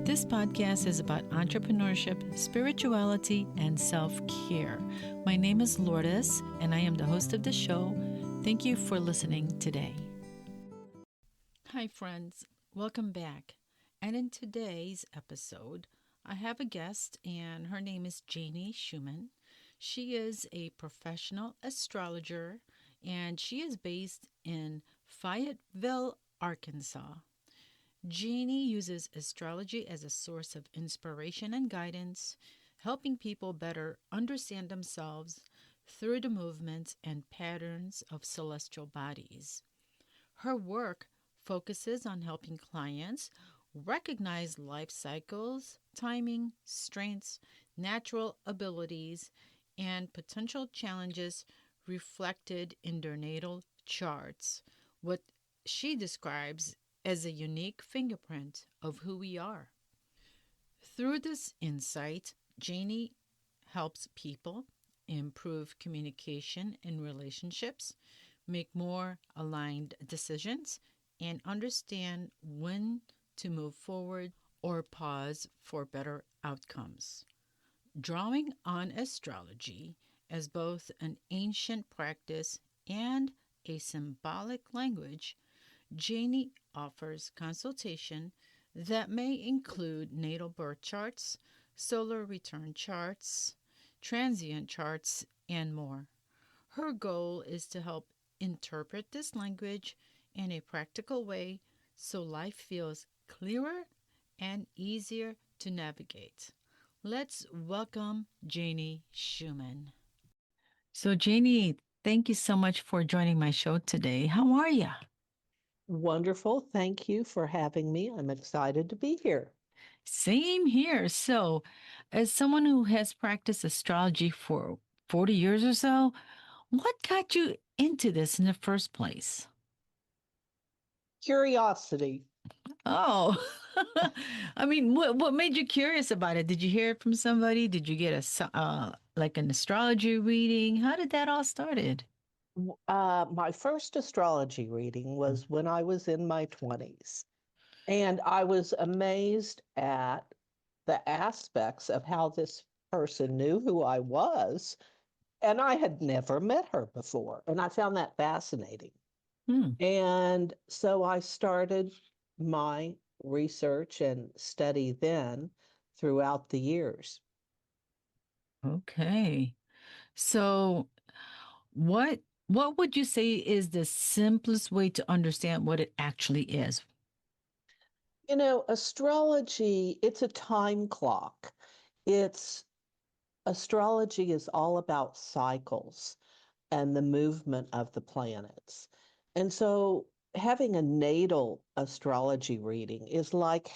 This podcast is about entrepreneurship, spirituality, and self-care. My name is Lourdes, and I am the host of the show. Thank you for listening today. Hi, friends. Welcome back. And in today's episode, I have a guest, and her name is Janie Schumann. She is a professional astrologer, and she is based in Fayetteville, Arkansas. Janie uses astrology as a source of inspiration and guidance, helping people better understand themselves through the movements and patterns of celestial bodies. Her work focuses on helping clients recognize life cycles, timing, strengths, natural abilities, and potential challenges reflected in their natal charts, what she describes as a unique fingerprint of who we are. Through this insight, Janie helps people improve communication in relationships, make more aligned decisions, and understand when to move forward or pause for better outcomes. Drawing on astrology as both an ancient practice and a symbolic language, Janie offers consultation that may include natal birth charts, solar return charts, transient charts, and more. Her goal is to help interpret this language in a practical way so life feels clearer and easier to navigate. Let's welcome Janie Schumann. So, Janie, thank you so much for joining my show today. How are you? Wonderful. Thank you for having me. I'm excited to be here. Same here. So, as someone who has practiced astrology for 40 years or so, what got you into this in the first place? Curiosity. Oh, I mean, what made you curious about it? Did you hear it from somebody? Did you get like an astrology reading? How did that all started? My first astrology reading was when I was in my 20s, and I was amazed at the aspects of how this person knew who I was, and I had never met her before, and I found that fascinating. Hmm. And so I started my research and study then throughout the years. Okay. So, what what would you say is the simplest way to understand what it actually is? You know, astrology, it's a time clock. It's Astrology is all about cycles and the movement of the planets. And so having a natal astrology reading is like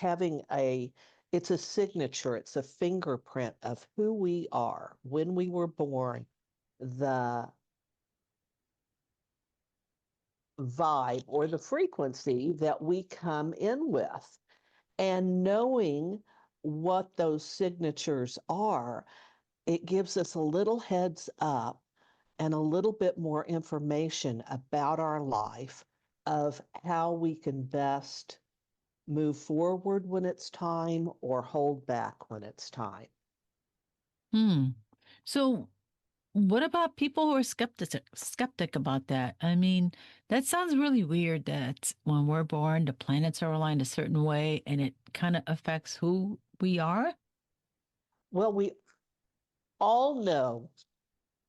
it's a signature, it's a fingerprint of who we are when we were born, the vibe or the frequency that we come in with. And knowing what those signatures are, it gives us a little heads up and a little bit more information about our life of how we can best move forward when it's time or hold back when it's time. Hmm. So, what about people who are skeptic about that? I mean, that sounds really weird that when we're born, the planets are aligned a certain way and it kind of affects who we are. Well, we all know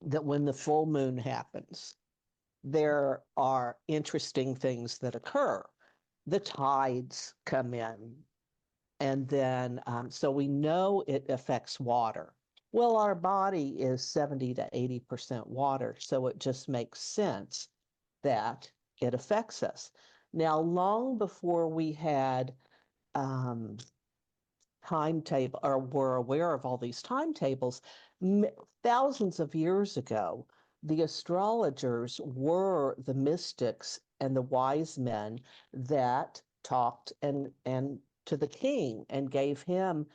that when the full moon happens, there are interesting things that occur. The tides come in, and then so we know it affects water. Well, our body is 70 to 80% water, so it just makes sense that it affects us. Now, long before we had um, timetable or were aware of all these timetables, thousands of years ago, the astrologers were the mystics and the wise men that talked and to the king and gave him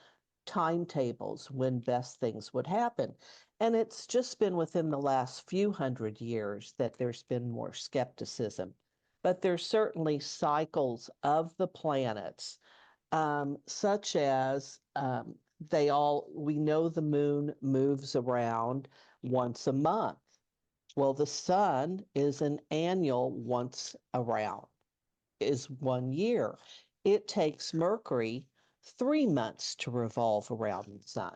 timetables when best things would happen. And it's just been within the last few hundred years that there's been more skepticism. But there's certainly cycles of the planets such as we know the moon moves around once a month. Well, the sun is an annual once around, is 1 year. It takes Mercury 3 months to revolve around the sun.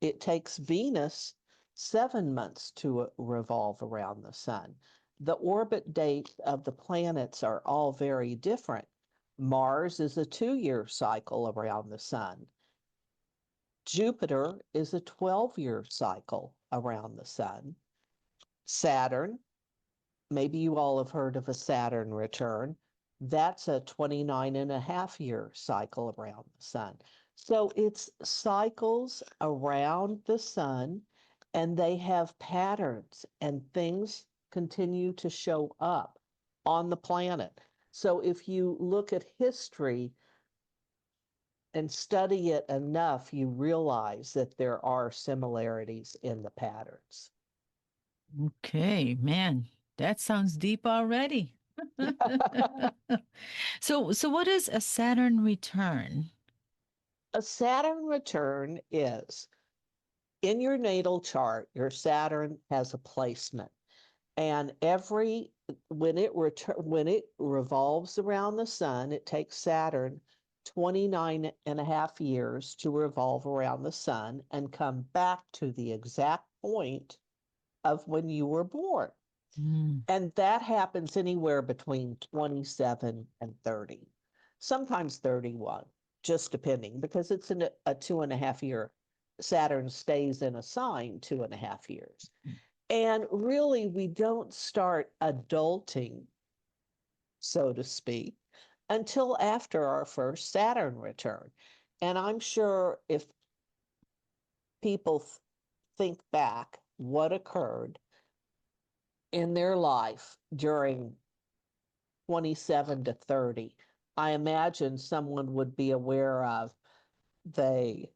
It takes Venus 7 months to revolve around the sun. The orbit dates of the planets are all very different. Mars is a 2 year cycle around the sun. Jupiter is a 12-year cycle around the sun. Saturn, maybe you all have heard of a Saturn return. That's a 29.5-year cycle around the sun. So it's cycles around the sun, and they have patterns, and things continue to show up on the planet. So if you look at history and study it enough, you realize that there are similarities in the patterns. Okay, man, that sounds deep already. So what is a Saturn return? A Saturn return is in your natal chart, your Saturn has a placement. And when it revolves around the sun, it takes Saturn 29.5 years to revolve around the sun and come back to the exact point of when you were born. Mm. And that happens anywhere between 27 and 30, sometimes 31, just depending, because it's a 2.5 year. Saturn stays in a sign 2.5 years. And really, we don't start adulting, so to speak, until after our first Saturn return. And I'm sure if people think back what occurred in their life during 27 to 30, I imagine someone would be aware of they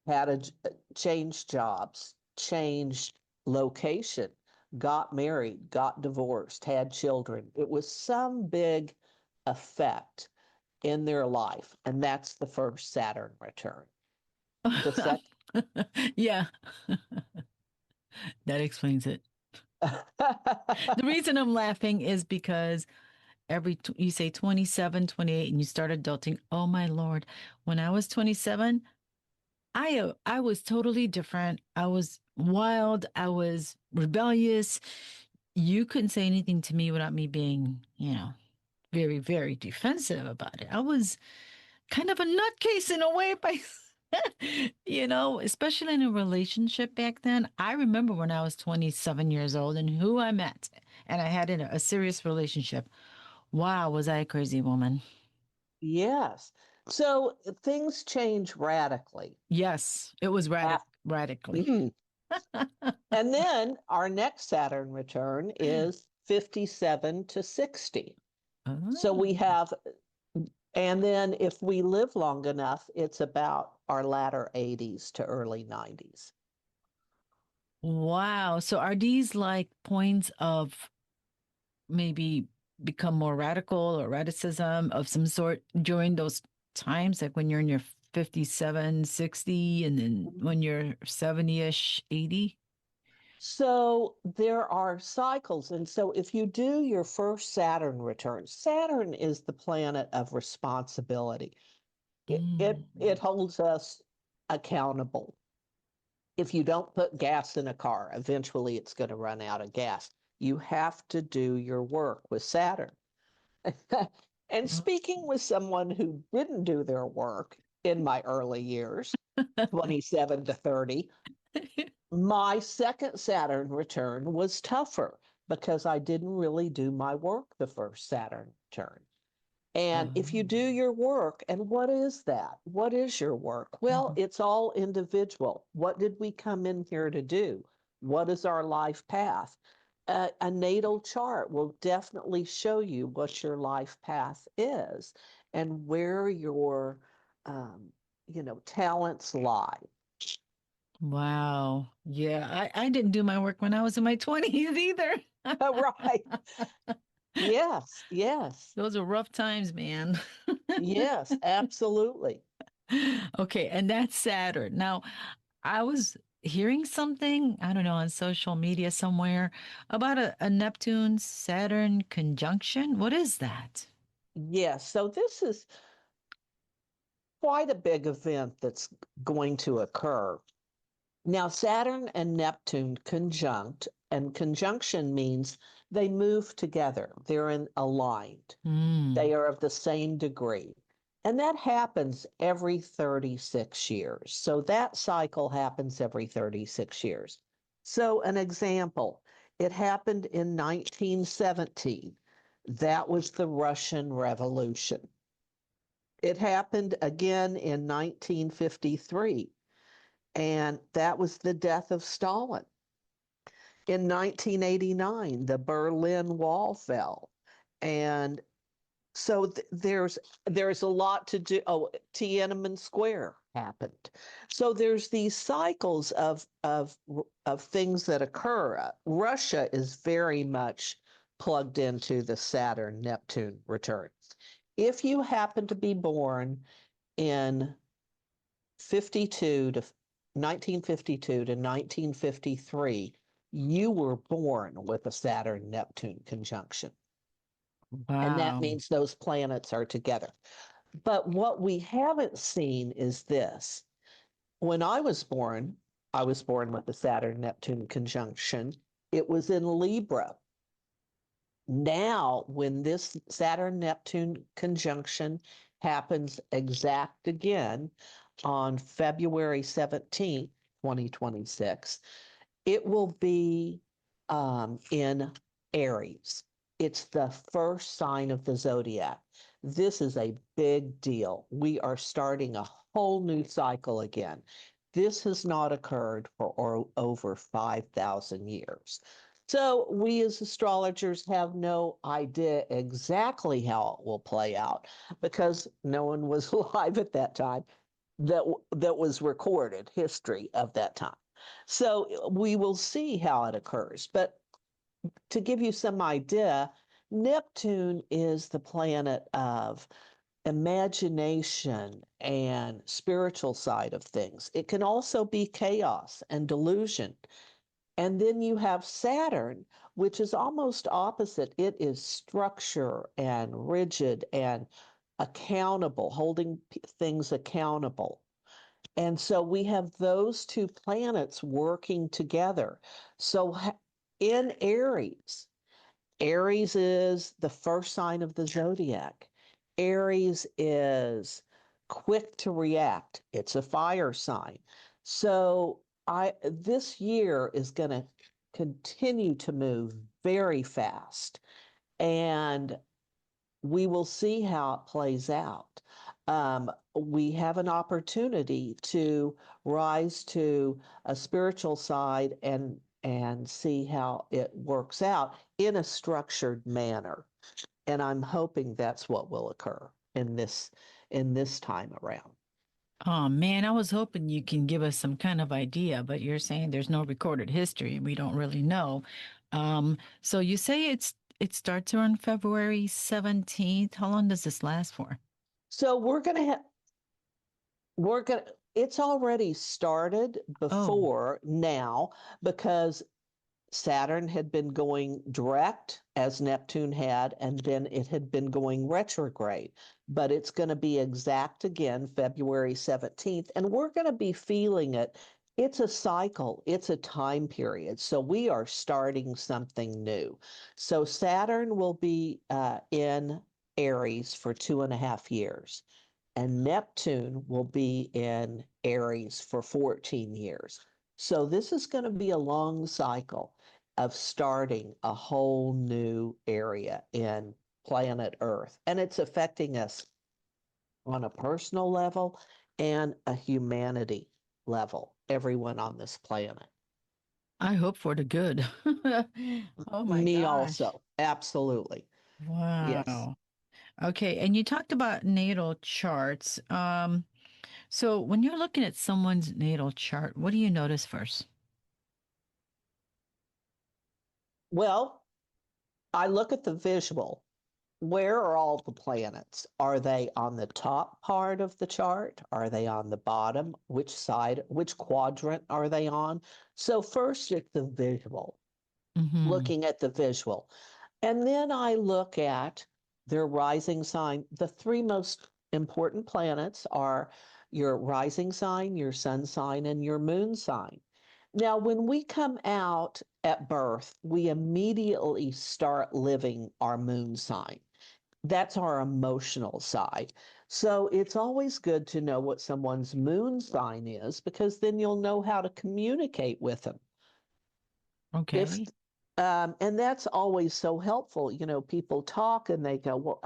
had changed jobs, changed location, got married, got divorced, had children. It was some big effect in their life, and that's the first Saturn return. The second, Yeah, that explains it. The reason I'm laughing is because you say 27, 28, and you start adulting. Oh my Lord. When I was 27, I was totally different. I was wild. I was rebellious. You couldn't say anything to me without me being, very, very defensive about it. I was kind of a nutcase in a way, by especially in a relationship back then. I remember when I was 27 years old and who I met, and I had a serious relationship. Wow, was I a crazy woman? yes. So things change radically. Yes, it was radically. Mhm. And then our next Saturn return is 57 to 60. So we Oh, have, and then if we live long enough, it's about our latter 80s to early 90s. wow. So are these like points of maybe become more radical or radicism of some sort during those times, like when you're in your 57, 60, and then when you're 70-ish, 80? So there are cycles. And so if you do your first Saturn return, Saturn is the planet of responsibility. It Mm. holds us accountable. If you don't put gas in a car, eventually it's going to run out of gas. You have to do your work with Saturn. And speaking with someone who didn't do their work in my early years, 27 to 30, my second Saturn return was tougher because I didn't really do my work the first Saturn return. And if you do Oh. your work, and what is that? What is your work? Well, Mhm. it's all individual. What did we come in here to do? What is our life path? A natal chart will definitely show you what your life path is and where your, um, talents lie. Wow. Yeah, I didn't do my work when I was in my 20s either. Right. Yes, yes, Those are rough times, man. yes, absolutely. Okay, and that's Saturn. Now, I was hearing something, I don't know, on social media somewhere about a Neptune Saturn conjunction. What is that? Yes, so this is quite a big event that's going to occur. Now, Saturn and Neptune conjunct, and conjunction means they move together, they're aligned, Hmm. they are of the same degree. And that happens every 36 years. So that cycle happens every 36 years. So, an example, it happened in 1917. That was the Russian Revolution. It happened again in 1953, and that was the death of Stalin. In 1989, the Berlin Wall fell. And so there's a lot to do. Oh, Tiananmen Square happened. So there's these cycles of things that occur. Russia is very much plugged into the Saturn Neptune return. If you happen to be born in 52 to 1952 to 1953, you were born with a Saturn Neptune conjunction. And that Wow. means those planets are together. But what we haven't seen is this. When I was born with the Saturn Neptune conjunction. It was in Libra. Now, when this Saturn Neptune conjunction happens exact again on February 17th, 2026, it will be in Aries. It's the first sign of the zodiac. This is a big deal. We are starting a whole new cycle again. This has not occurred for over 5,000 years. So we as astrologers have no idea exactly how it will play out because no one was alive at that time that was recorded history of that time. So we will see how it occurs. But to give you some idea, Neptune is the planet of imagination and spiritual side of things. It can also be chaos and delusion. And then you have Saturn, which is almost opposite. It is structure and rigid and accountable, holding things accountable. And so we have those two planets working together. So in Aries, Aries is the first sign of the zodiac. Aries is quick to react. It's a fire sign. So I this year is going to continue to move very fast. And we will see how it plays out. We have an opportunity to rise to a spiritual side and see how it works out in a structured manner. And I'm hoping that's what will occur in this time around. Oh man, I was hoping you can give us some kind of idea, but you're saying there's no recorded history and we don't really know. So you say it starts around February 17th. How long does this last for? So we're gonna it's already started Oh, before now because Saturn had been going direct as Neptune had, and then it had been going retrograde. But it's going to be exact again, February 17th, and we're going to be feeling it. It's a cycle, it's a time period. So we are starting something new. So Saturn will be in Aries for 2.5 years and Neptune will be in Aries for 14 years. So this is going to be a long cycle of starting a whole new area in planet Earth. And it's affecting us on a personal level and a humanity level, everyone on this planet. I hope for the good. Oh my Me gosh. also. Absolutely. Yes. Wow. Okay, and you talked about natal charts. So when you're looking at someone's natal chart, what do you notice first? Well, I look at the visual. Where are all the planets? Are they on the top part of the chart? Are they on the bottom? Which side, which quadrant are they on? So first it's the visual, Mm-hmm. looking at the visual. And then I look at their rising sign. The three most important planets are your rising sign, your sun sign, and your moon sign. Now, when we come out at birth, we immediately start living our moon sign. That's our emotional side. So it's always good to know what someone's moon sign is because then you'll know how to communicate with them. If Okay. and that's always so helpful. You know, people talk and they go, "Well,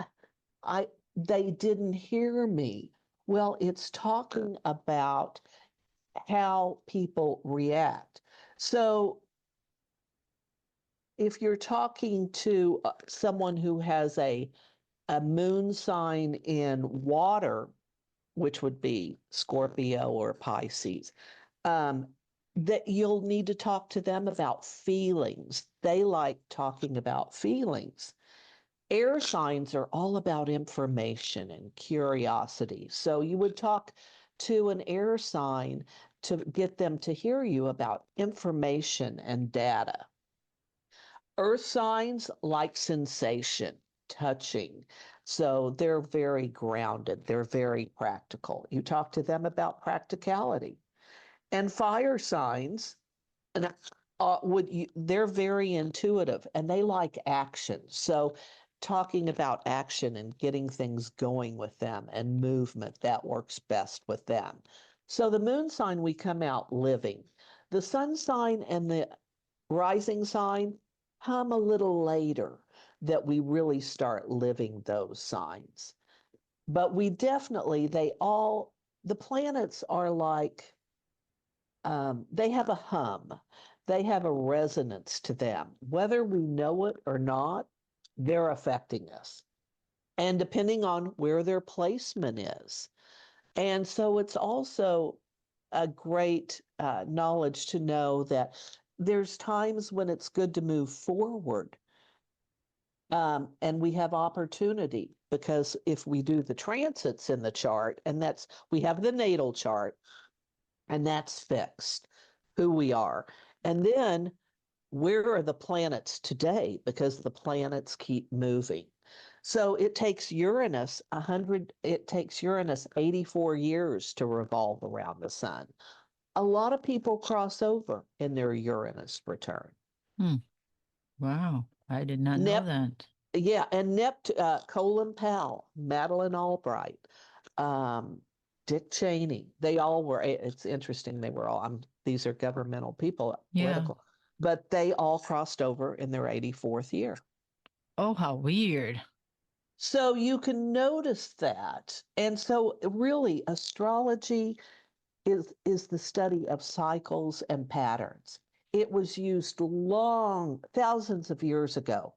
I they didn't hear me." Well, it's talking about how people react. So if you're talking to someone who has a moon sign in water, which would be Scorpio or Pisces, um, that you'll need to talk to them about feelings. They like talking about feelings. Air signs are all about information and curiosity. So you would talk to an air sign to get them to hear you about information and data. Earth signs like sensation, touching. So they're very grounded, they're very practical. You talk to them about practicality. And fire signs and they're very intuitive and they like action. So talking about action and getting things going with them and movement, that works best with them. So the moon sign, we come out living. The sun sign and the rising sign come a little later that we really start living those signs. But we definitely, the planets are like, they have a hum, they have a resonance to them. Whether we know it or not, they're affecting us. And depending on where their placement is. And so it's also a great knowledge to know that there's times when it's good to move forward. And we have opportunity because if we do the transits in the chart, and we have the natal chart, and that's fixed who we are. And then where are the planets today? Because the planets keep moving. So it takes Uranus 84 years to revolve around the sun. A lot of people cross over in their Uranus return. Hmm. Wow. I did not know Nep, that. yeah, and Colin Powell, Madeleine Albright, um, Dick Cheney, they all were, it's interesting, they were all, these are governmental people, Yeah. political, but they all crossed over in their 84th year. Oh, how weird. So you can notice that. And so really astrology is the study of cycles and patterns. It was used long, thousands of years ago.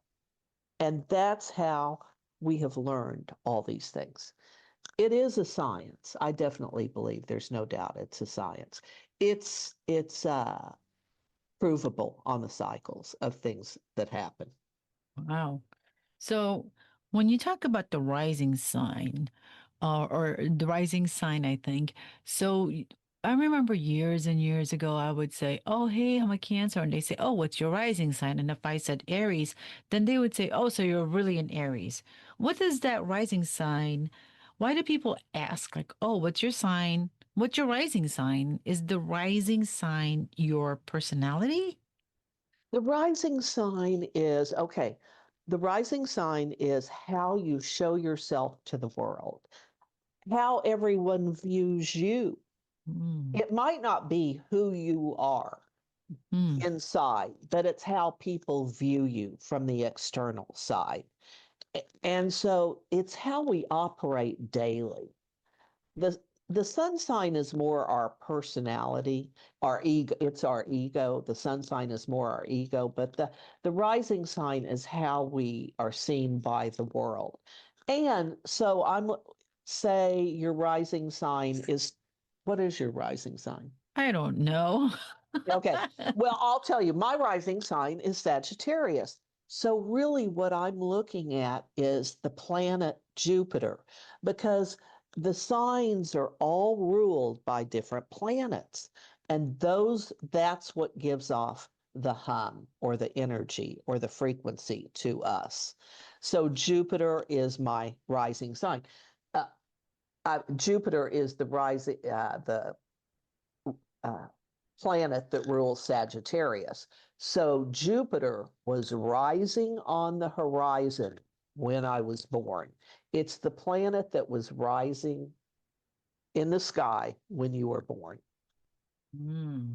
And that's how we have learned all these things. It is a science. I definitely believe there's no doubt it's a science. It's provable on the cycles of things that happen. Wow. So when you talk about the rising sign, or the rising sign, I think. So I remember years and years ago, I would say, "Oh, hey, I'm a Cancer," and they say, "Oh, what's your rising sign?" And if I said Aries, then they would say, "Oh, so you're really an Aries." What is that rising sign? Why do people ask, like, "Oh, what's your sign? What's your rising sign?" Is the rising sign your personality? The rising sign is okay. The rising sign is how you show yourself to the world, how everyone views you. Mm, It might not be who you are mm, inside, but it's how people view you from the external side. And so it's how we operate daily. The the sun sign is more our personality, our ego, it's our ego. The sun sign is more our ego, but the rising sign is how we are seen by the world. And so I'm say your rising sign is what is your rising sign? I don't know. Okay. Well, I'll tell you, my rising sign is Sagittarius. So, really, what I'm looking at is the planet Jupiter because the signs are all ruled by different planets. And that's what gives off the hum or the energy or the frequency to us. So, Jupiter is my rising sign. Uh, Jupiter is the uh, planet that rules Sagittarius. So Jupiter was rising on the horizon when I was born. It's the planet that was rising in the sky when you were born. Hmm.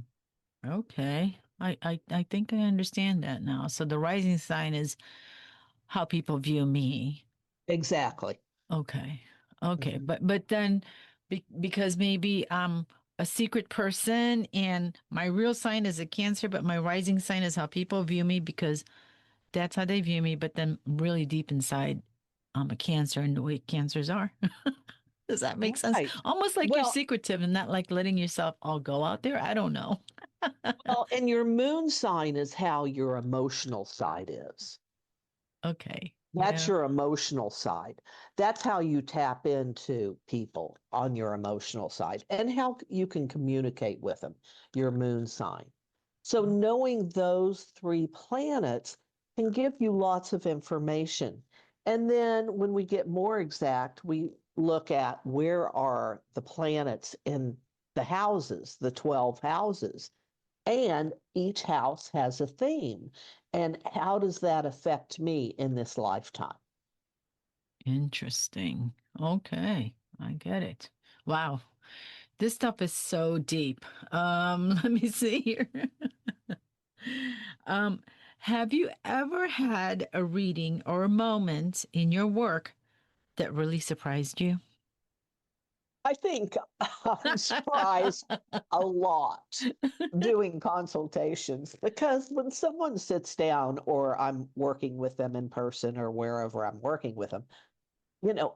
Okay. I think I understand that now. So the rising sign is how people view me. Exactly. Okay. Okay. Mhm. But then because maybe I'm a secret person and my real sign is a Cancer, but my rising sign is how people view me because that's how they view me. But then really deep inside, I'm a Cancer and the way Cancers are. Does that make sense? Right. Almost like you're Well, secretive and not like letting yourself all go out there. I don't know. and your moon sign is how your emotional side is. Okay. That's Yeah. your emotional side. That's how you tap into people on your emotional side and how you can communicate with them, your moon sign. So, knowing those three planets can give you lots of information. And then when we get more exact, we look at where are the planets in the houses, the 12 houses, and each house has a theme. And how does that affect me in this lifetime? Interesting. Okay. I get it. Wow. This stuff is so deep. Let me see here. um, have you ever had a reading or a moment in your work that really surprised you? I think I'm surprised a lot doing consultations because when someone sits down or I'm working with them in person or wherever I'm working with them,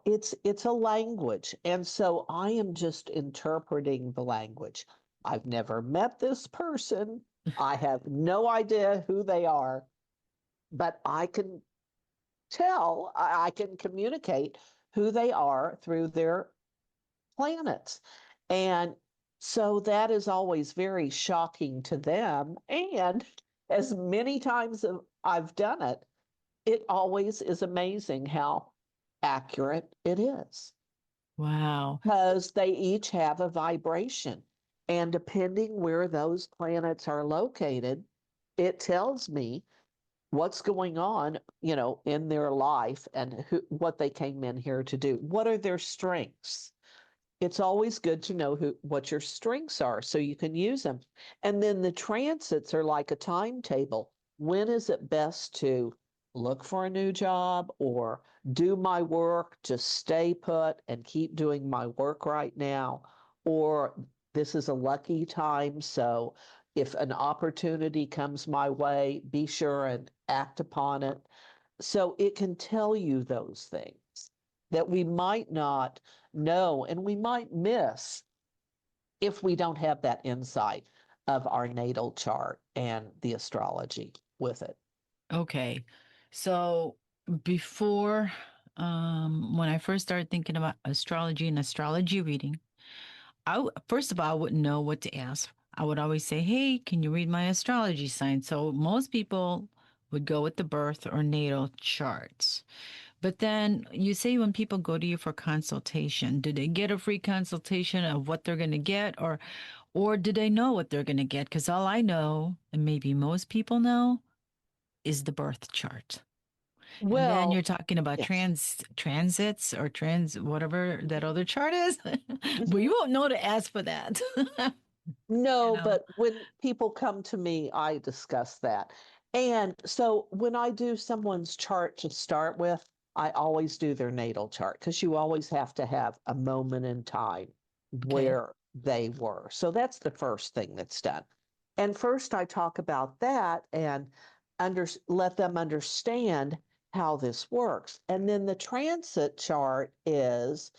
it's a language. And so I am just interpreting the language. I've never met this person. I have no idea who they are, but I can I can communicate who they are through their planets. And so that is always very shocking to them. And as many times as I've done it, it always is amazing how accurate it is Wow. because they each have a vibration. And depending where those planets are located, it tells me what's going on, in their life and what they came in here to do. What are their strengths? It's always good to know what your strengths are so you can use them. And then the transits are like a timetable. When is it best to look for a new job or do my work, just stay put and keep doing my work right now? Or this is a lucky time, so if an opportunity comes my way, be sure and act upon it. So it can tell you those things that we might not know and we might miss if we don't have that insight of our natal chart and the astrology with it. Okay. So before, when I first started thinking about astrology and astrology reading, first of all, I wouldn't know what to ask. I would always say, "Hey, can you read my astrology sign?" So most people would go with the birth or natal charts. But then you say when people go to you for consultation, do they get a free consultation of what they're going to get, or do they know what they're going to get? Because all I know, and maybe most people know, is the birth chart. And then Well, you're talking about yes. transits or trans whatever that Mhm. other chart is. But you Mhm. won't know to ask for that. you No, know. but when people come to me, I discuss that. And so when I do someone's chart to start with, I always do their natal chart because you always have to have a moment in time Okay. where they were. So that's the first thing that's done. And first I talk about that and let them understand how this works. And then the transit chart is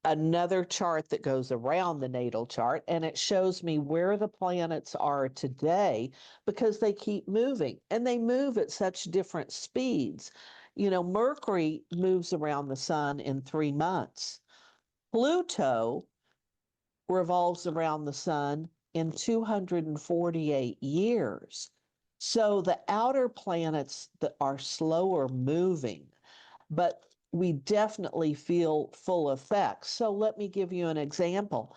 another chart that goes around the natal chart, and it shows me where the planets are today because they keep moving and they move at such different speeds. Mercury moves around the sun in 3 months. Pluto revolves around the sun in 248 years. So the outer planets that are slower moving, but we definitely feel full effects. So let me give you an example.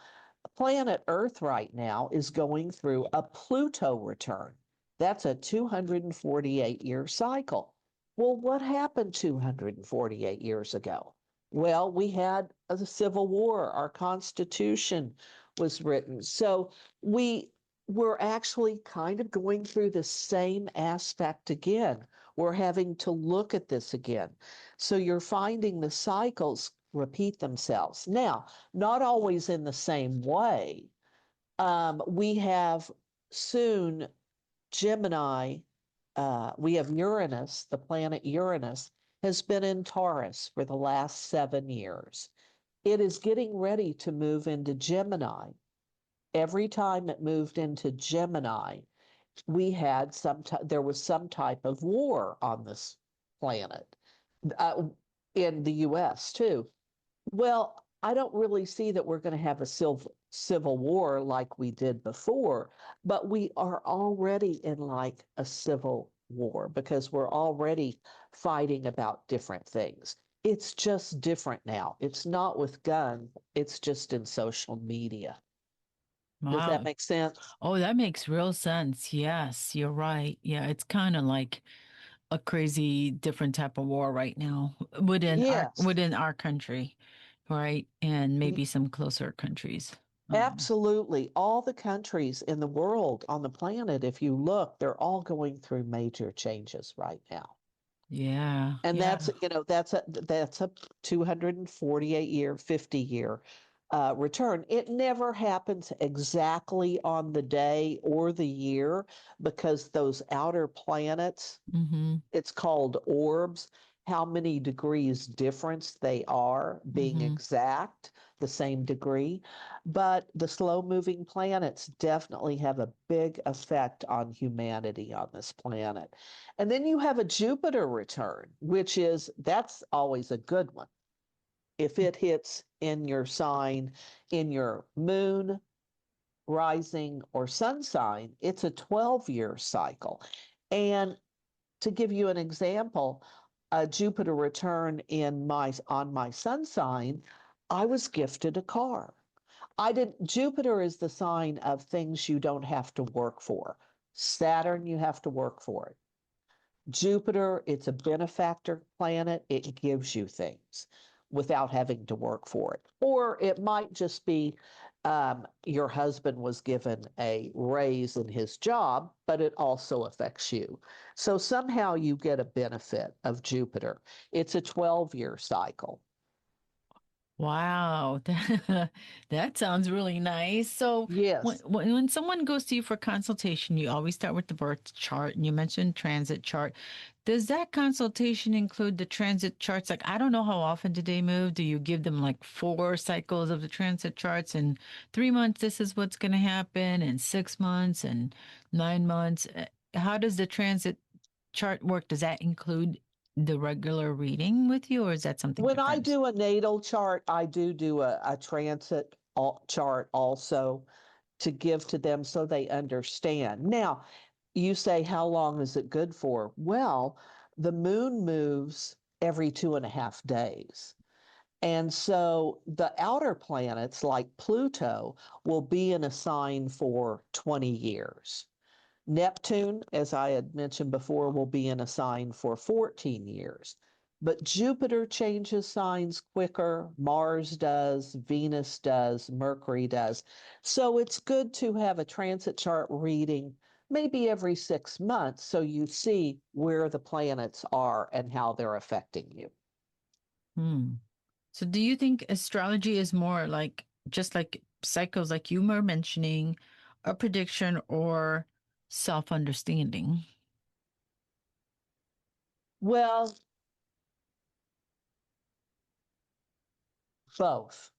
Planet Earth right now is going through a Pluto return. That's a 248-year cycle. Well, what happened 248 years ago? Well, we had a civil war. Our Constitution was written. So we were actually kind of going through the same aspect again. We're having to look at this again. So you're finding the cycles repeat themselves. Now, not always in the same way. We have soon Gemini, we have Uranus, the planet Uranus has been in Taurus for the last 7 years. It is getting ready to move into Gemini. Every time it moved into Gemini, there was some type of war on this planet, uh, in the US too. Well, I don't really see that we're going to have a civil war like we did before, but we are already in like a civil war because we're already fighting about different things. It's just different now. It's not with guns, it's just in social media. Does that Wow. make sense? Oh, that makes real sense. Yes, you're right. Yeah, it's kind of like a crazy different type of war right now Yes, within our country, right? And maybe some closer countries. Um, absolutely. All the countries in the world on the planet, if you look, they're all going through major changes right now. yeah, And yeah. that's a 248-year, 50-year return. It never happens exactly on the day or the year because those outer planets, Mm-hmm. it's called orbs, how many degrees difference they are, being Mm-hmm. exact, the same degree. But the slow moving planets definitely have a big effect on humanity on this planet. And then you have a Jupiter return, that's always a good one. If it hits in your sign, in your moon, rising, or sun sign, it's a 12-year cycle. And to give you an example, a Jupiter return on my sun sign, I was gifted a car. I didn't Jupiter is the sign of things you don't have to work for. Saturn, you have to work for it. Jupiter, it's a benefactor planet. It gives you things without having to work for it. Or it might just be your husband was given a raise in his job, but it also affects you. So somehow you get a benefit of Jupiter. It's a 12-year cycle. Wow, that sounds really nice. So Yes. when someone goes to you for consultation, you always start with the birth chart, and you mentioned transit chart. Does that consultation include the transit charts? Like, I don't know how often do they move? Do you give them like 4 cycles of the transit charts? In 3 months, this is what's going to happen. In 6 months and 9 months, how does the transit chart work? Does that include the regular reading with you, or is that something When I different? do a natal chart, I do a transit chart also to give to them so they understand. Now, you say, how long is it good for? Well, the moon moves every 2.5 days. And so the outer planets, like Pluto, will be in a sign for 20 years. Neptune, as I had mentioned before, will be in a sign for 14 years. But Jupiter changes signs quicker, Mars does, Venus does, Mercury does. So it's good to have a transit chart reading maybe every 6 months so you see where the planets are and how they're affecting you. Hmm. So do you think astrology is more like just like cycles like you were mentioning, a prediction or self-understanding? Well, both.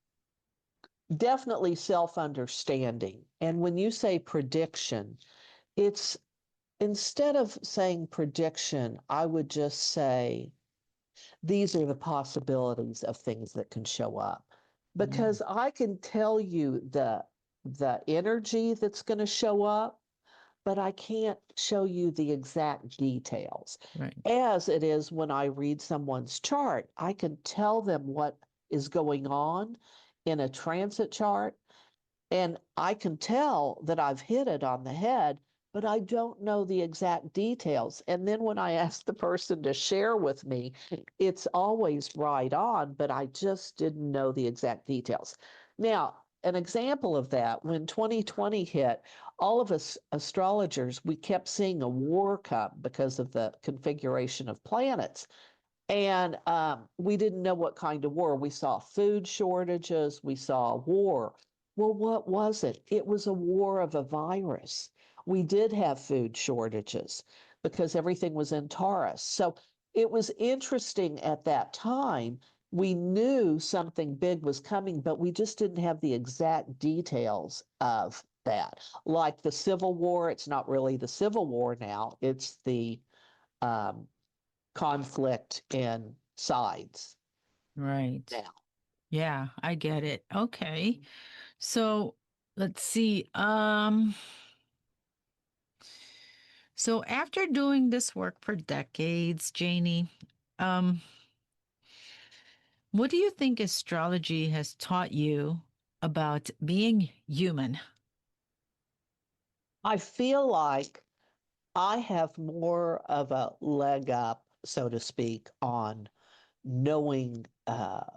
definitely self-understanding. And when you say prediction, it's instead of saying prediction, I would just say these are the possibilities of things that can show up. Mm, Because I can tell you the energy that's going to show up, but I can't show you the exact details. right. As it is when I read someone's chart, I can tell them what is going on in a transit chart, and I can tell that I've hit it on the head, but I don't know the exact details. And then when I ask the person to share with me, it's always right on, but I just didn't know the exact details. Now, an example of that, when 2020 hit, all of us astrologers, we kept seeing a war come because of the configuration of planets. And we didn't know what kind of war. We saw food shortages, we saw war. Well, what was it? It was a war of a virus. We did have food shortages because everything was in Taurus. So it was interesting at that time. We knew something big was coming, but we just didn't have the exact details of that. Like the Civil War, it's not really the Civil War now, it's the um, conflict in sides Right. now. Yeah, I get it. Okay. So let's see. So after doing this work for decades, Janie, um, what do you think astrology has taught you about being human? I feel like I have more of a leg up, so to speak, on knowing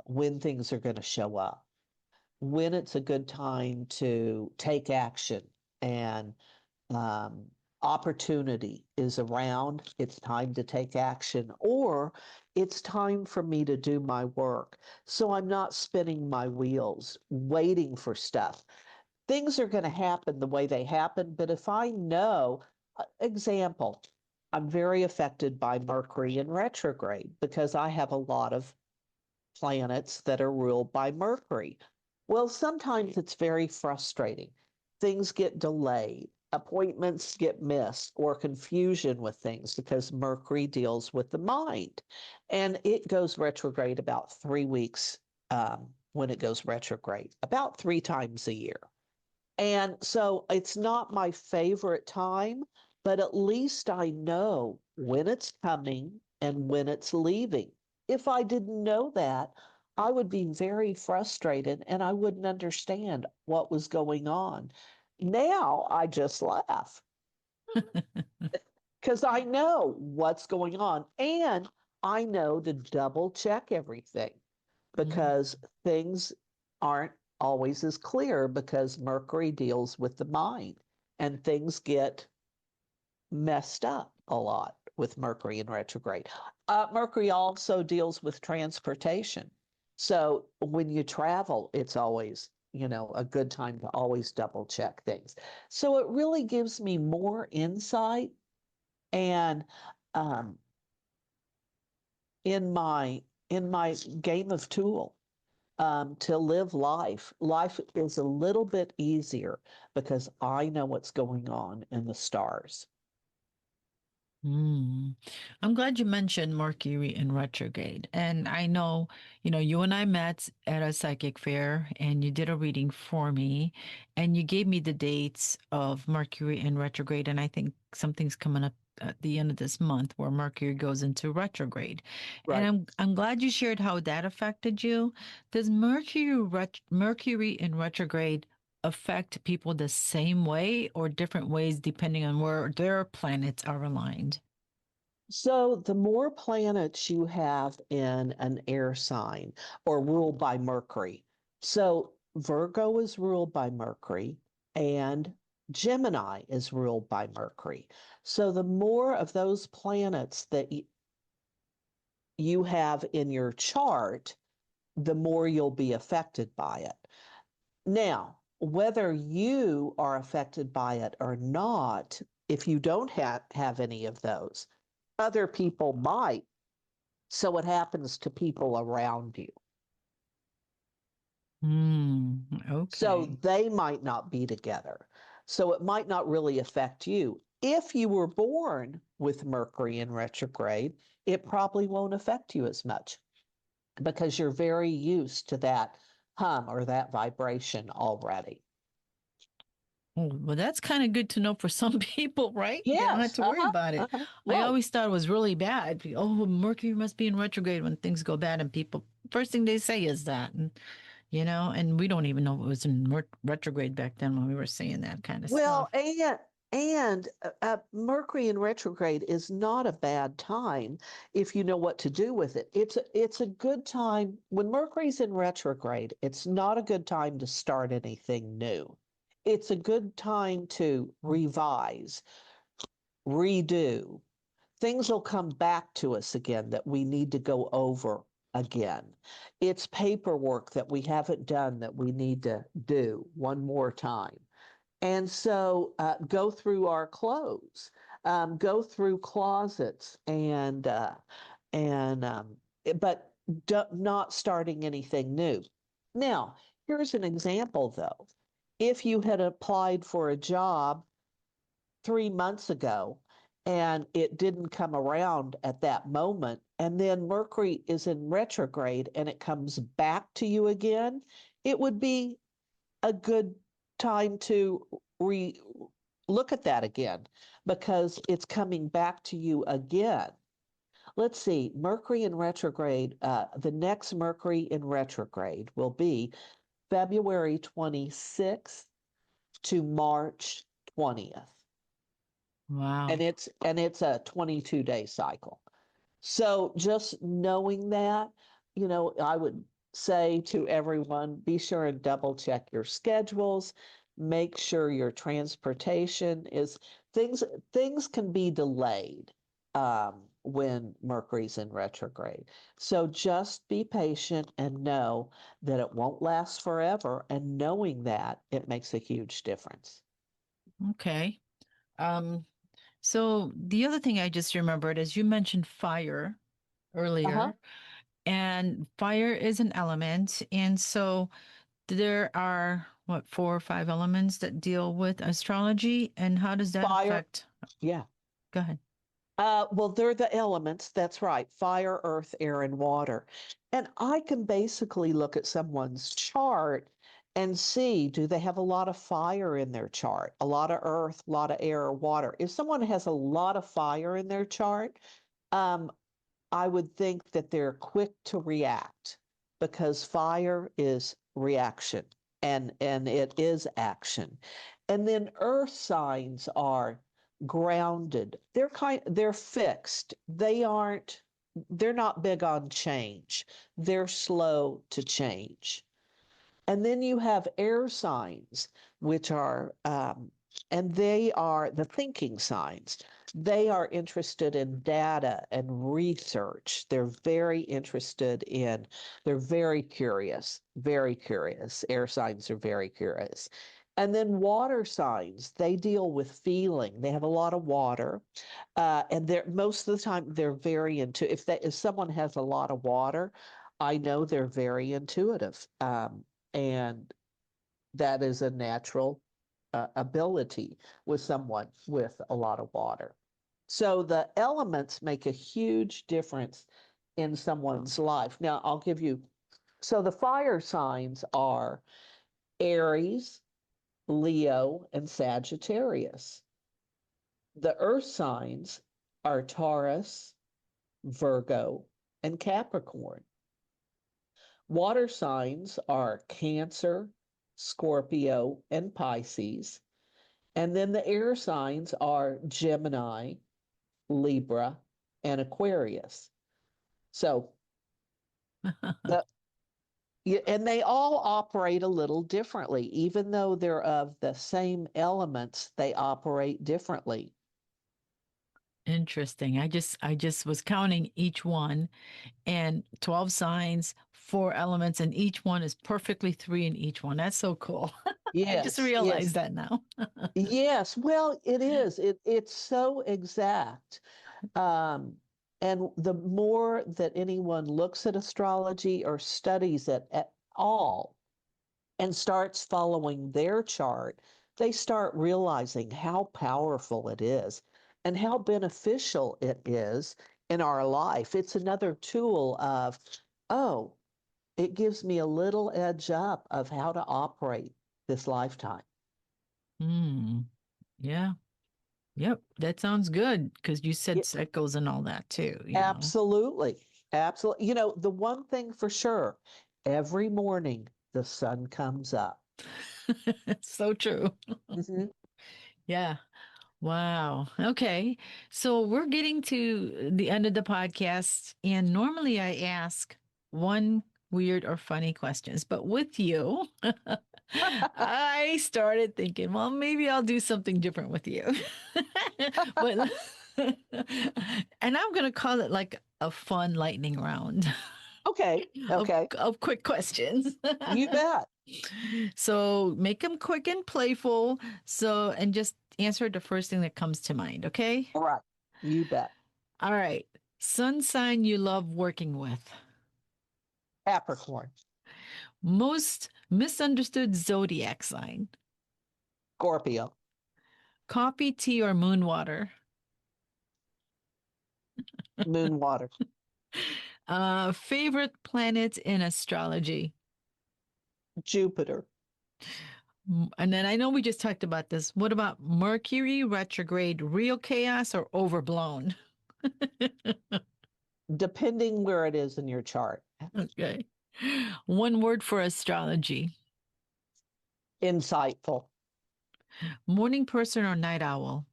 when things are going to show up, when it's a good time to take action, and um, opportunity is around, it's time to take action, or it's time for me to do my work. So I'm not spinning my wheels waiting for stuff. Things are going to happen the way they happen, but if I know, example, I'm very affected by Mercury in retrograde because I have a lot of planets that are ruled by Mercury. Well, sometimes it's very frustrating. Things get delayed, appointments get missed, or confusion with things because Mercury deals with the mind. And it goes retrograde about 3 weeks when it goes retrograde, about 3 times a year. And so it's not my favorite time, but at least I know when it's coming and when it's leaving. If I didn't know that, I would be very frustrated and I wouldn't understand what was going on. Now I just laugh because I know what's going on and I know to double check everything Mm, because things aren't always as clear because Mercury deals with the mind and things get messed up a lot with Mercury in retrograde. Mercury also deals with transportation. So when you travel, it's always, a good time to always double check things. So it really gives me more insight and um, in my game of tool to live life. Life is a little bit easier because I know what's going on in the stars. mm. I'm glad you mentioned Mercury in retrograde. And I know, you and I met at a psychic fair and you did a reading for me and you gave me the dates of Mercury in retrograde. And I think something's coming up at the end of this month where Mercury goes into retrograde. And Right. I'm glad you shared how that affected you. Does Mercury in retrograde affect people the same way or different ways depending on where their planets are aligned? So the more planets you have in an air sign or ruled by Mercury. So Virgo is ruled by Mercury and Gemini is ruled by Mercury. So the more of those planets that you have in your chart, the more you'll be affected by it. Now, whether you are affected by it or not, if you don't have any of those, other people might. So it happens to people around you. So Okay. they might not be together. So it might not really affect you. If you were born with Mercury in retrograde, it probably won't affect you as much because you're very used to that hum or that vibration already. Oh, well, that's kind of good to know for some people, right? They don't have Yes. to worry about it. I Right. always thought it was really bad. Oh, Mercury must be in retrograde when things go bad, and people, first thing they say is that, and we don't even know it was in retrograde back then when we were saying that kind of Well, stuff. and Mercury in retrograde is not a bad time if you know what to do with it. It's a good time when Mercury's in retrograde. It's not a good time to start anything new. It's a good time to revise, redo. Things will come back to us again that we need to go over again. It's paperwork that we haven't done that we need to do one more time. And so go through our clothes, go through closets, but not starting anything new. Now, here's an example though. If you had applied for a job 3 months ago and it didn't come around at that moment, and then Mercury is in retrograde and it comes back to you again, it would be a good time to re look at that again because it's coming back to you again. Let's see, Mercury in retrograde, the next Mercury in retrograde will be February 26th to March 20th. Wow. And it's a 22-day cycle. So just knowing that, I would say to everyone, be sure and double check your schedules, make sure your transportation is things can be delayed when Mercury's in retrograde. So just be patient and know that it won't last forever. And knowing that, it makes a huge difference. Okay. Um, so the other thing I just remembered is you mentioned fire Uh-huh. earlier, and fire is an element. And so there are, what, four or five elements that deal with astrology, and how does that Fire, affect? yeah. Go ahead. Well, they're the elements. That's right. Fire, earth, air, and water. And I can basically look at someone's chart and see, do they have a lot of fire in their chart? A lot of earth, a lot of air or water. If someone has a lot of fire in their chart, um, I would think that they're quick to react because fire is reaction and it is action. And then earth signs are grounded. They're fixed. They're not big on change. They're slow to change. And then you have air signs, which are, and they are the thinking signs. They are interested in data and research. They're very curious, very curious. Air signs are very curious. And then water signs, they deal with feeling. They have a lot of water. And they're most of the time they're very into if someone has a lot of water, I know they're very intuitive. And that is a natural ability with someone with a lot of water. So the elements make a huge difference in someone's life. Now, I'll give you so the fire signs are Aries, Leo, and Sagittarius. The earth signs are Taurus, Virgo, and Capricorn. Water signs are Cancer, Scorpio, and Pisces. And then the air signs are Gemini, Libra, and Aquarius. So the and they all operate a little differently. Even though they're of the same elements, they operate differently. Interesting. I just was counting each one, and 12 signs, four elements, and each one is perfectly three in each one. That's so cool. I just Yes, yes, realized that now. yes. Well, it is. It's so exact. Um, and the more that anyone looks at astrology or studies it at all, and starts following their chart, they start realizing how powerful it is and how beneficial it is in our life. It's another tool of, oh, it gives me a little edge up of how to operate this lifetime. Hmm. Yeah. Yep. That sounds good because you Yeah, said cycles and all that too, absolutely. Absolutely. The one thing for sure, every morning the sun comes up. So true. Mhm. Yeah. Wow. Okay. So we're getting to the end of the podcast. And normally I ask one weird or funny questions, but with you, I started thinking, well, maybe I'll do something different with you. But, and I'm going to call it like a fun lightning round Okay. of, Okay. of quick questions. You bet. So make them quick and playful. So, and just answer the first thing that comes to mind. Okay. All right. You bet. All right. Sun sign you love working with. Capricorn, Most misunderstood zodiac sign. Scorpio, Coffee, tea, or moon water. moon, water, Favorite planet in astrology. Jupiter, And then I know we just talked about this. What about Mercury retrograde, real chaos or overblown? depending where it is in your chart. Okay. One word for astrology. Insightful, Morning person or night owl?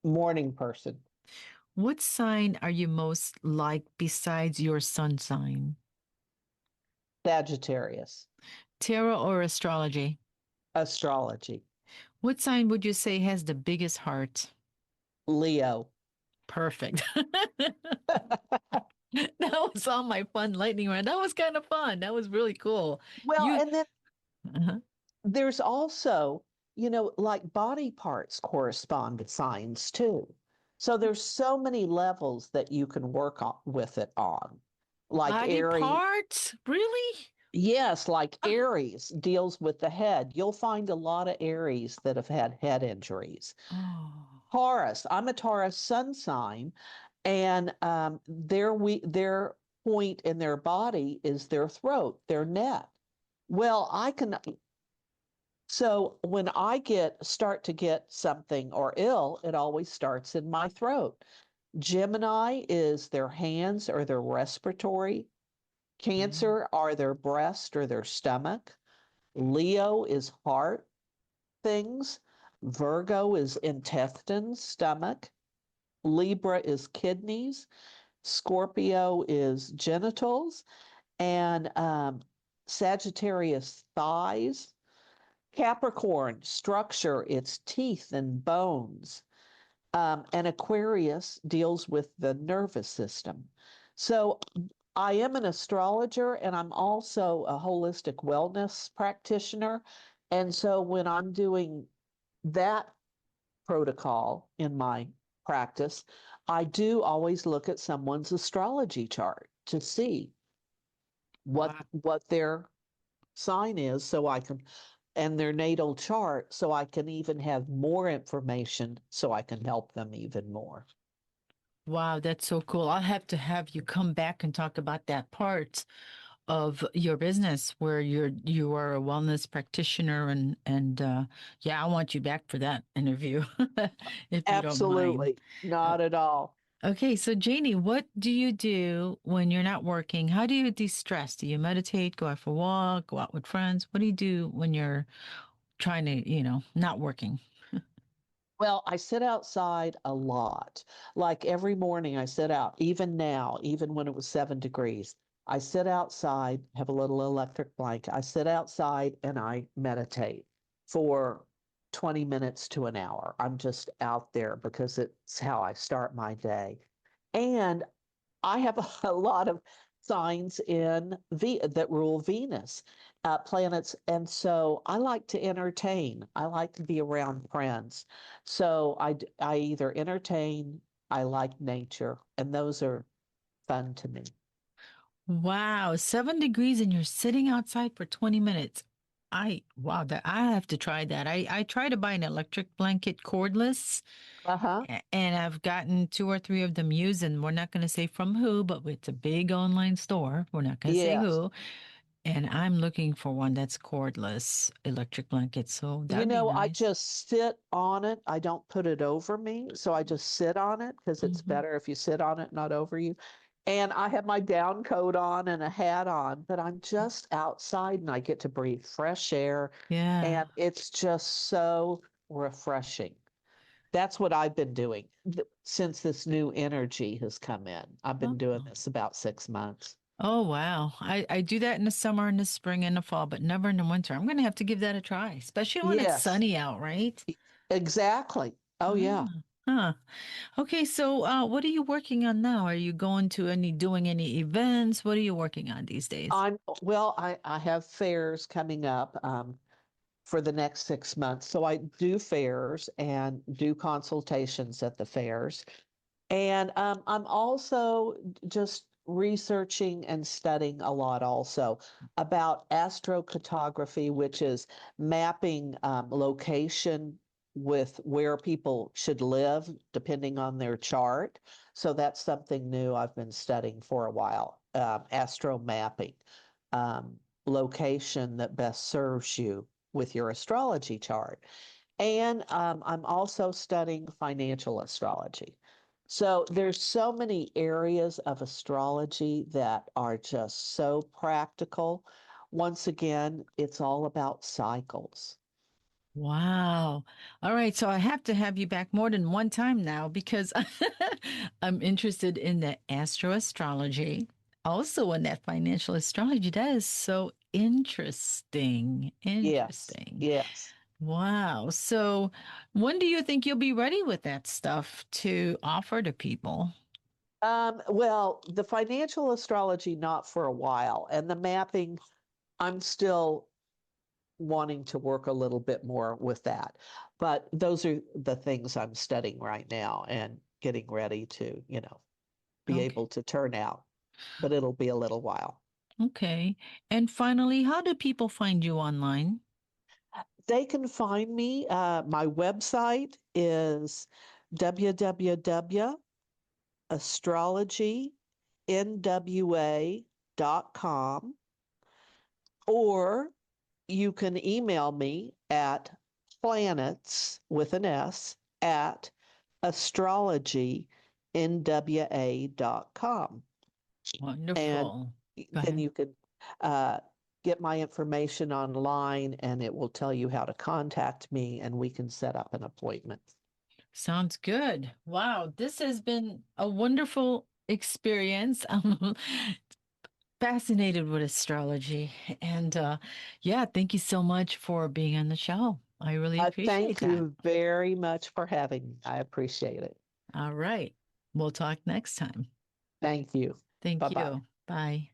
morning person, What sign are you most like besides your sun sign? Sagittarius, Tarot or astrology? astrology, What sign would you say has the biggest heart? Leo. Perfect. That was all my fun lightning round. That was kind of fun. That was really cool. Well, You, and then uh-huh. there's also, like body parts correspond to signs too. So there's so many levels that you can work on, with it on. Like Body Aries, parts? Really? yes, like Ah, Aries deals with the head. You'll find a lot of Aries that have had head injuries. oh, Taurus, I'm a Taurus sun sign, and their point in their body is their throat, their neck. Well, I can so when I start to get something or ill, it always starts in my throat. Gemini is their hands or their respiratory. mm, Cancer are their breast or their stomach. Leo is heart things. Virgo is intestines, stomach. Libra is kidneys. Scorpio is genitals. And Sagittarius, thighs. Capricorn, structure, its teeth and bones. And Aquarius deals with the nervous system. So I am an astrologer and I'm also a holistic wellness practitioner. And so when I'm doing that protocol in my practice, I do always look at someone's astrology chart to see wow. what their sign is so I can and their natal chart so I can even have more information so I can help them even more. Wow, that's so cool. I'll have to have you come back and talk about that part of your business where you are a wellness practitioner and yeah, I want you back for that interview if you don't mind. Absolutely. Uh, Not at all. Okay, so Janie, what do you do when you're not working? How do you de-stress? Do you meditate, go out for a walk, go out with friends? What do you do when you're trying to, not working? Well, I sit outside a lot. Like every morning, I sit out, even now, even when it was 7 degrees. I sit outside, have a little electric blanket. I sit outside and I meditate for 20 minutes to an hour. I'm just out there because it's how I start my day. And I have a lot of signs that rule Venus, planets, and so I like to entertain. I like to be around friends. So I either entertain, I like nature, and those are fun to me. Wow, 7 degrees and you're sitting outside for 20 minutes. Wow, that I have to try that. I try to buy an electric blanket cordless, Uh-huh. and I've gotten two or three of them used, and we're not going to say from who, but it's a big online store. We're not going to say Yes. who. And I'm looking for one that's cordless electric blanket. So You that'd be know, I nice. just sit on it. I don't put it over me. So I just sit on it because it's Hmm. better if you sit on it, not over you. And I have my down coat on and a hat on, but I'm just outside and I get to breathe fresh air. Yeah. And it's just so refreshing. That's what I've been doing since this new energy has come in. I've been doing Oh. this about 6 months. Oh, wow. I do that in the summer, in the spring, and the fall, but never in the winter. I'm going to have to give that a try, especially when it's Yes, sunny out, right? exactly. Oh, yeah. Ah, huh. Okay, so what are you working on now? Are you doing any events? What are you working on these days? I have fairs coming up for the next 6 months. So I do fairs and do consultations at the fairs. And I'm also just researching and studying a lot also about astrocartography, which is mapping location with where people should live depending on their chart. So that's something new I've been studying for a while. Astro mapping, um, location that best serves you with your astrology chart. And I'm also studying financial astrology. So there's so many areas of astrology that are just so practical. Once again, it's all about cycles. Wow. All right. So I have to have you back more than one time now because I'm interested in the astroastrology, also in that financial astrology. That is so interesting. Yes, Interesting. yes. Wow. So when do you think you'll be ready with that stuff to offer to people? Well, the financial astrology, not for a while. And the mapping, I'm still wanting to work a little bit more with that. But those are the things I'm studying right now and getting ready to, be Okay. able to turn out. But it'll be a little while. Okay. And finally, how do people find you online? They can find me. My website is www.astrologynwa.com, or you can email me at planets with an S at astrologynwa.com. And Wonderful. Go then ahead. you can uh, get my information online and it will tell you how to contact me and we can set up an appointment. Sounds good. Wow, this has been a wonderful experience. I'm fascinated with astrology. And yeah, thank you so much for being on the show. I really appreciate Thank that. you very much for having me. I appreciate it. All right. We'll talk next time. Thank you. Bye Thank bye. you. Bye.